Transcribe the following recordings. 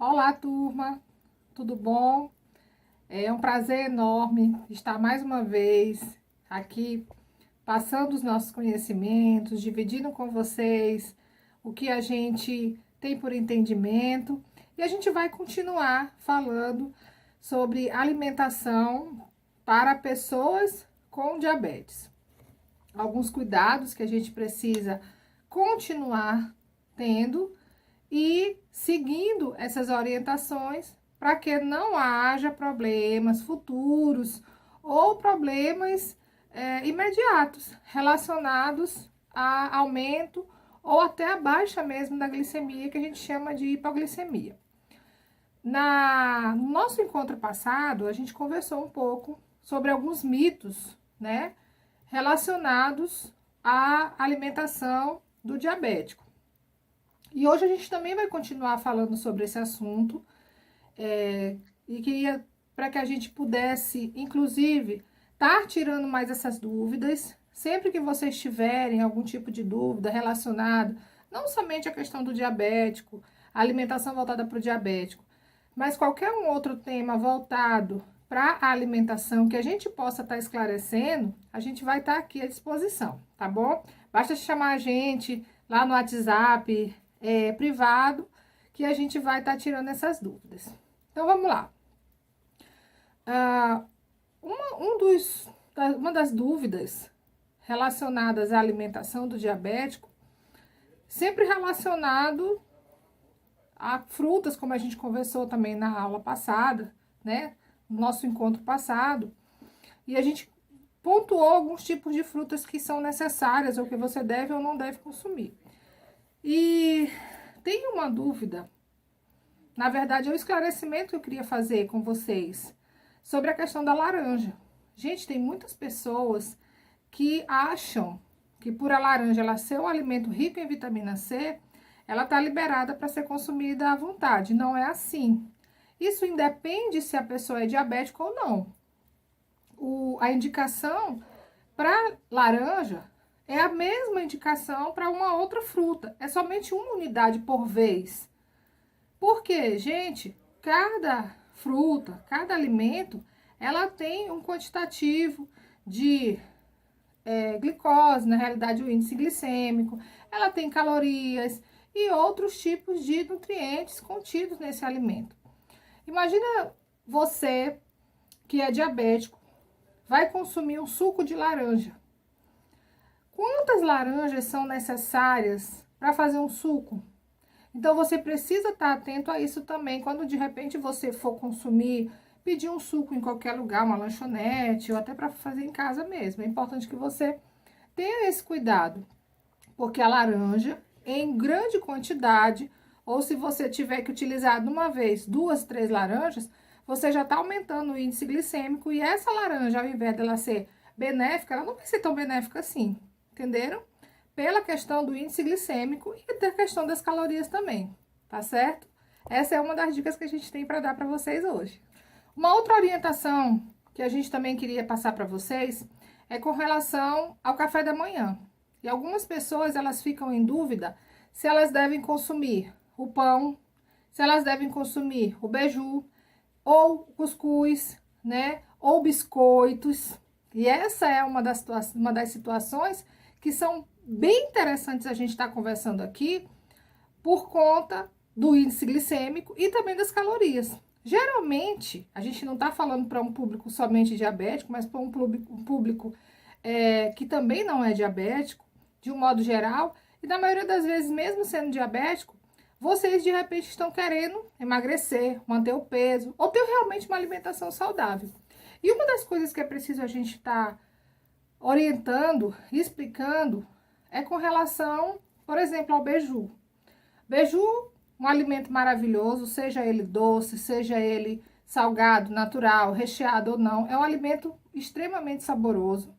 Olá, turma, tudo bom? É um prazer enorme estar mais uma vez aqui passando os nossos conhecimentos, dividindo com vocês o que a gente tem por entendimento e a gente vai continuar falando sobre alimentação para pessoas com diabetes. Alguns cuidados que a gente precisa continuar tendo e seguindo essas orientações para que não haja problemas futuros ou problemas imediatos relacionados a aumento ou até a baixa mesmo da glicemia, que a gente chama de hipoglicemia. No nosso encontro passado, a gente conversou um pouco sobre alguns mitos, né, relacionados à alimentação do diabético. E hoje a gente também vai continuar falando sobre esse assunto, e queria para que a gente pudesse, inclusive, estar tirando mais essas dúvidas. Sempre que vocês tiverem algum tipo de dúvida relacionada, não somente a questão do diabético, a alimentação voltada para o diabético, mas qualquer um outro tema voltado para a alimentação que a gente possa estar esclarecendo, a gente vai estar aqui à disposição, tá bom? Basta chamar a gente lá no WhatsApp, privado, que a gente vai estar tirando essas dúvidas. Então, vamos lá. Uma das dúvidas relacionadas à alimentação do diabético, sempre relacionado a frutas, como a gente conversou também na aula passada, né? No nosso encontro passado. E a gente pontuou alguns tipos de frutas que são necessárias, ou que você deve ou não deve consumir. E tem uma dúvida, na verdade é um esclarecimento que eu queria fazer com vocês, sobre a questão da laranja. Gente, tem muitas pessoas que acham que por a laranja ela ser um alimento rico em vitamina C, ela está liberada para ser consumida à vontade. Não é assim. Isso independe se a pessoa é diabética ou não. A indicação para laranja é a mesma indicação para uma outra fruta. É somente uma unidade por vez. Porque, gente, cada fruta, cada alimento, ela tem um quantitativo de glicose, na realidade o índice glicêmico, ela tem calorias e outros tipos de nutrientes contidos nesse alimento. Imagina você que é diabético, vai consumir um suco de laranja. Quantas laranjas são necessárias para fazer um suco? Então, você precisa estar atento a isso também. Quando, de repente, você for consumir, pedir um suco em qualquer lugar, uma lanchonete, ou até para fazer em casa mesmo. É importante que você tenha esse cuidado. Porque a laranja, em grande quantidade, ou se você tiver que utilizar de uma vez 2, 3 laranjas, você já está aumentando o índice glicêmico. E essa laranja, ao invés dela ser benéfica, ela não vai ser tão benéfica assim. Entenderam? Pela questão do índice glicêmico e da questão das calorias também, tá certo? Essa é uma das dicas que a gente tem para dar para vocês hoje. Uma outra orientação que a gente também queria passar para vocês é com relação ao café da manhã. E algumas pessoas, elas ficam em dúvida se elas devem consumir o pão, se elas devem consumir o beiju, ou cuscuz, né? Ou biscoitos. E essa é uma das situações que são bem interessantes a gente estar conversando aqui, por conta do índice glicêmico e também das calorias. Geralmente, a gente não está falando para um público somente diabético, mas para um público que também não é diabético, de um modo geral, e na maioria das vezes, mesmo sendo diabético, vocês de repente estão querendo emagrecer, manter o peso, ou ter realmente uma alimentação saudável. E uma das coisas que é preciso a gente estar orientando, explicando, é com relação, por exemplo, ao beiju. Beiju, um alimento maravilhoso, seja ele doce, seja ele salgado, natural, recheado ou não, é um alimento extremamente saboroso,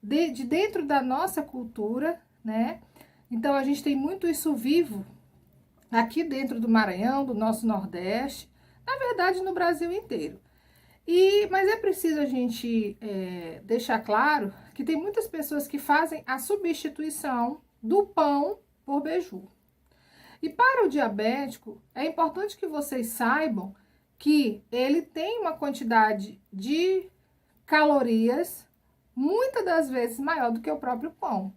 de dentro da nossa cultura, né? Então, a gente tem muito isso vivo aqui dentro do Maranhão, do nosso Nordeste, na verdade, no Brasil inteiro. Mas é preciso a gente deixar claro que tem muitas pessoas que fazem a substituição do pão por beiju. E para o diabético, é importante que vocês saibam que ele tem uma quantidade de calorias muitas das vezes maior do que o próprio pão.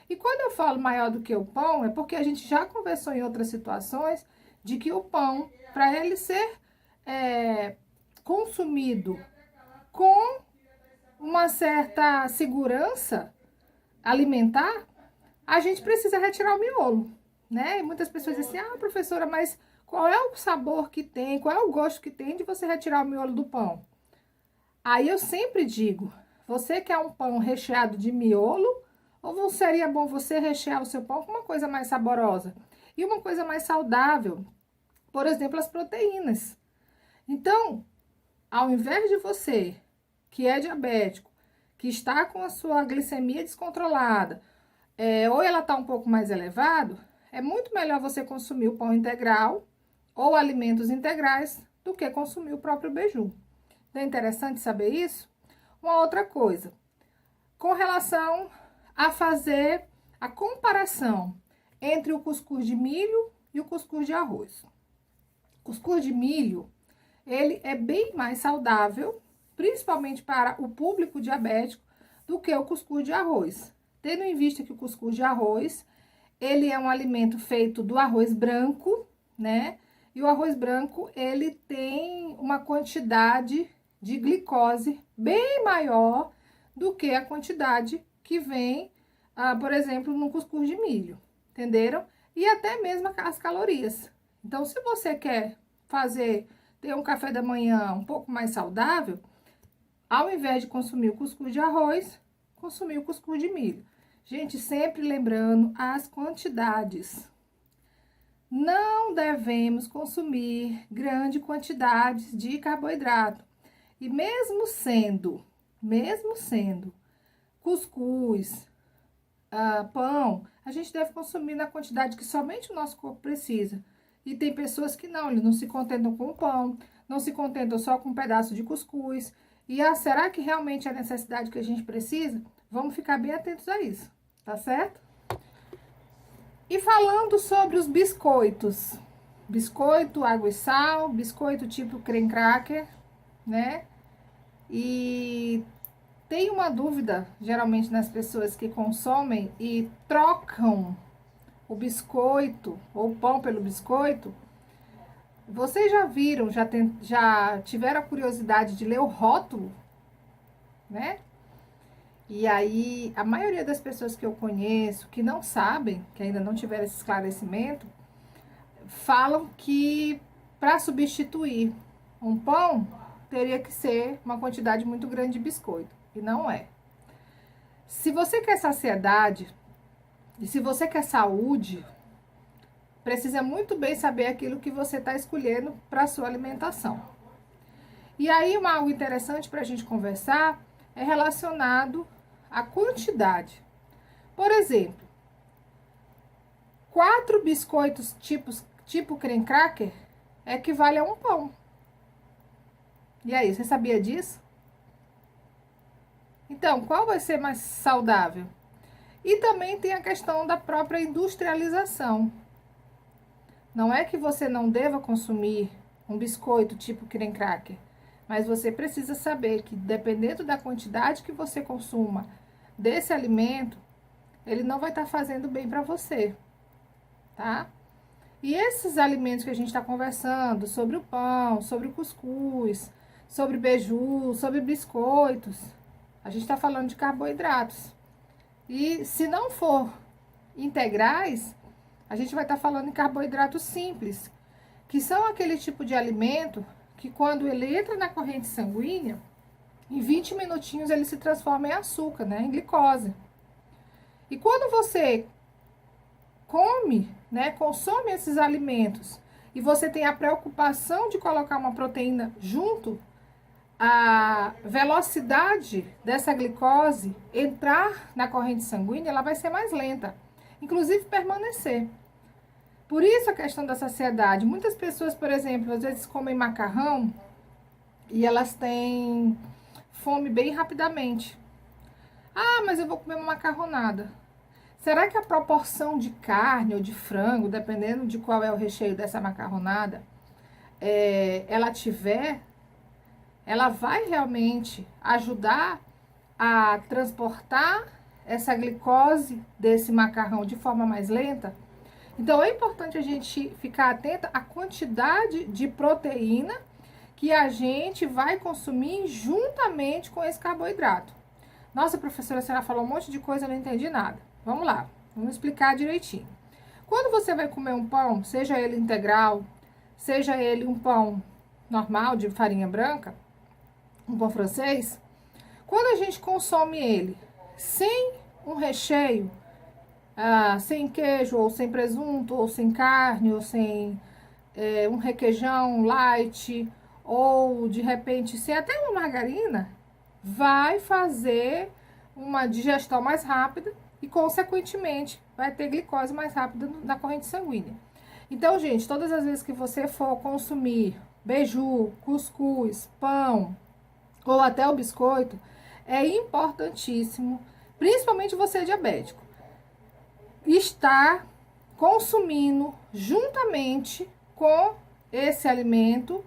E quando eu falo maior do que o pão, é porque a gente já conversou em outras situações de que o pão, para ele ser consumido com uma certa segurança alimentar, a gente precisa retirar o miolo, né? E muitas pessoas dizem assim, ah, professora, mas qual é o sabor que tem, qual é o gosto que tem de você retirar o miolo do pão? Aí eu sempre digo, você quer um pão recheado de miolo, ou não seria bom você rechear o seu pão com uma coisa mais saborosa? E uma coisa mais saudável, por exemplo, as proteínas. Então, ao invés de você, que é diabético, que está com a sua glicemia descontrolada, ou ela está um pouco mais elevado, é muito melhor você consumir o pão integral ou alimentos integrais do que consumir o próprio beiju. Não é interessante saber isso? Uma outra coisa, com relação a fazer a comparação entre o cuscuz de milho e o cuscuz de arroz. O cuscuz de milho, ele é bem mais saudável, principalmente para o público diabético, do que o cuscuz de arroz. Tendo em vista que o cuscuz de arroz, ele é um alimento feito do arroz branco, né? E o arroz branco, ele tem uma quantidade de glicose bem maior do que a quantidade que vem, por exemplo, no cuscuz de milho, entenderam? E até mesmo as calorias. Então, se você quer ter um café da manhã um pouco mais saudável, ao invés de consumir o cuscuz de arroz, consumir o cuscuz de milho. Gente, sempre lembrando as quantidades. Não devemos consumir grande quantidade de carboidrato. E mesmo sendo cuscuz, pão, a gente deve consumir na quantidade que somente o nosso corpo precisa. E tem pessoas que não, eles não se contentam com o pão, não se contentam só com um pedaço de cuscuz. E será que realmente é a necessidade que a gente precisa? Vamos ficar bem atentos a isso, tá certo? E falando sobre os biscoitos. Biscoito, água e sal, biscoito tipo creme cracker, né? E tem uma dúvida, geralmente, nas pessoas que consomem e trocam o biscoito ou o pão pelo biscoito. Vocês já viram, já tiveram a curiosidade de ler o rótulo, né? E aí, a maioria das pessoas que eu conheço, que não sabem, que ainda não tiveram esse esclarecimento, falam que para substituir um pão, teria que ser uma quantidade muito grande de biscoito. E não é. Se você quer saciedade, e se você quer saúde, precisa muito bem saber aquilo que você está escolhendo para a sua alimentação. E aí, algo interessante para a gente conversar é relacionado à quantidade. Por exemplo, 4 biscoitos tipo creme cracker equivale a um pão. E aí, você sabia disso? Então, qual vai ser mais saudável? E também tem a questão da própria industrialização. Não é que você não deva consumir um biscoito tipo creme cracker, mas você precisa saber que, dependendo da quantidade que você consuma desse alimento, ele não vai estar fazendo bem para você, tá? E esses alimentos que a gente está conversando, sobre o pão, sobre o cuscuz, sobre beiju, sobre biscoitos, a gente está falando de carboidratos. E se não for integrais, a gente vai estar falando em carboidratos simples, que são aquele tipo de alimento que, quando ele entra na corrente sanguínea, em 20 minutinhos ele se transforma em açúcar, né, em glicose. E quando você come, né, consome esses alimentos, e você tem a preocupação de colocar uma proteína junto, a velocidade dessa glicose entrar na corrente sanguínea, ela vai ser mais lenta, inclusive permanecer. Por isso a questão da saciedade. Muitas pessoas, por exemplo, às vezes comem macarrão e elas têm fome bem rapidamente. Ah, mas eu vou comer uma macarronada. Será que a proporção de carne ou de frango, dependendo de qual é o recheio dessa macarronada, ela vai realmente ajudar a transportar essa glicose desse macarrão de forma mais lenta? Então é importante a gente ficar atenta à quantidade de proteína que a gente vai consumir juntamente com esse carboidrato. Nossa, professora, a senhora falou um monte de coisa, eu não entendi nada. Vamos lá, vamos explicar direitinho. Quando você vai comer um pão, seja ele integral, seja ele um pão normal de farinha branca, um pão francês, quando a gente consome ele sem um recheio, sem queijo, ou sem presunto, ou sem carne, ou sem um requeijão light, ou de repente sem até uma margarina, vai fazer uma digestão mais rápida e, consequentemente, vai ter glicose mais rápida na corrente sanguínea. Então, gente, todas as vezes que você for consumir beiju, cuscuz, pão ou até o biscoito, é importantíssimo, principalmente você diabético, estar consumindo juntamente com esse alimento,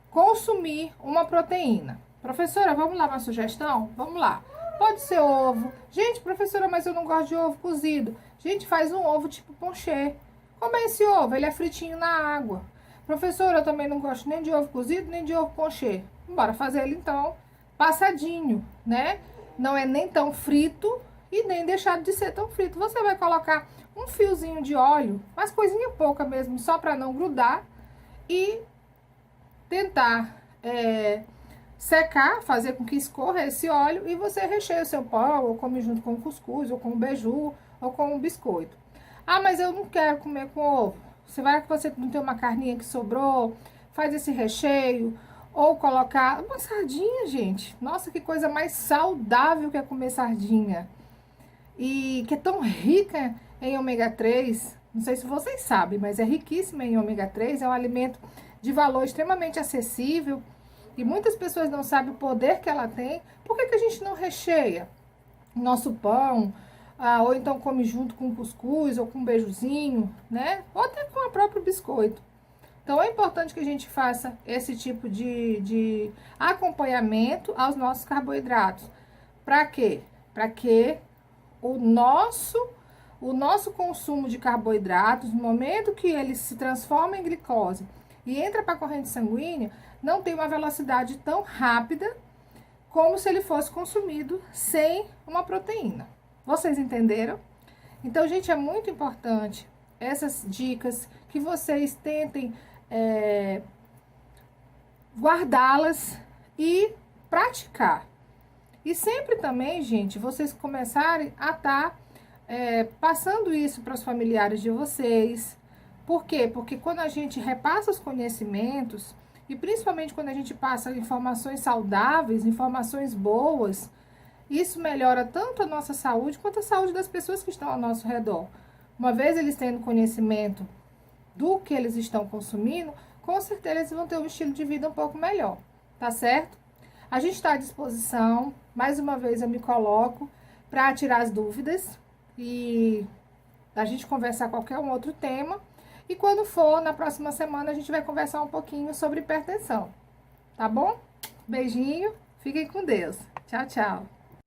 consumir uma proteína. Professora, vamos lá uma sugestão? Vamos lá. Pode ser ovo. Gente, professora, mas eu não gosto de ovo cozido. Gente, faz um ovo tipo ponchê. Como é esse ovo? Ele é fritinho na água. Professora, eu também não gosto nem de ovo cozido, nem de ovo ponchê. Bora fazer ele então passadinho, né? Não é nem tão frito e nem deixado de ser tão frito. Você vai colocar um fiozinho de óleo, mas coisinha pouca mesmo, só para não grudar, e tentar secar, fazer com que escorra esse óleo, e você recheia o seu pão, ou come junto com o cuscuz, ou com o beiju, ou com o biscoito. Ah, mas eu não quero comer com ovo. Você não tem uma carninha que sobrou, faz esse recheio, ou colocar uma sardinha, gente. Nossa, que coisa mais saudável que é comer sardinha. E que é tão rica em ômega 3. Não sei se vocês sabem, mas é riquíssima em ômega 3. É um alimento de valor extremamente acessível. E muitas pessoas não sabem o poder que ela tem. Por que a gente não recheia o nosso pão? Ou então come junto com cuscuz ou com um beijuzinho, né? Ou até com o próprio biscoito. Então, é importante que a gente faça esse tipo de acompanhamento aos nossos carboidratos. Para quê? Para que o nosso consumo de carboidratos, no momento que ele se transforma em glicose e entra para a corrente sanguínea, não tem uma velocidade tão rápida como se ele fosse consumido sem uma proteína. Vocês entenderam? Então, gente, é muito importante essas dicas, que vocês tentem guardá-las e praticar. E sempre também, gente, vocês começarem a estar passando isso para os familiares de vocês. Por quê? Porque quando a gente repassa os conhecimentos, e principalmente quando a gente passa informações saudáveis, informações boas, isso melhora tanto a nossa saúde quanto a saúde das pessoas que estão ao nosso redor. Uma vez eles tendo conhecimento do que eles estão consumindo, com certeza eles vão ter um estilo de vida um pouco melhor, tá certo? A gente está à disposição, mais uma vez eu me coloco para tirar as dúvidas e a gente conversar qualquer um outro tema. E quando for, na próxima semana, a gente vai conversar um pouquinho sobre hipertensão, tá bom? Beijinho, fiquem com Deus. Tchau, tchau.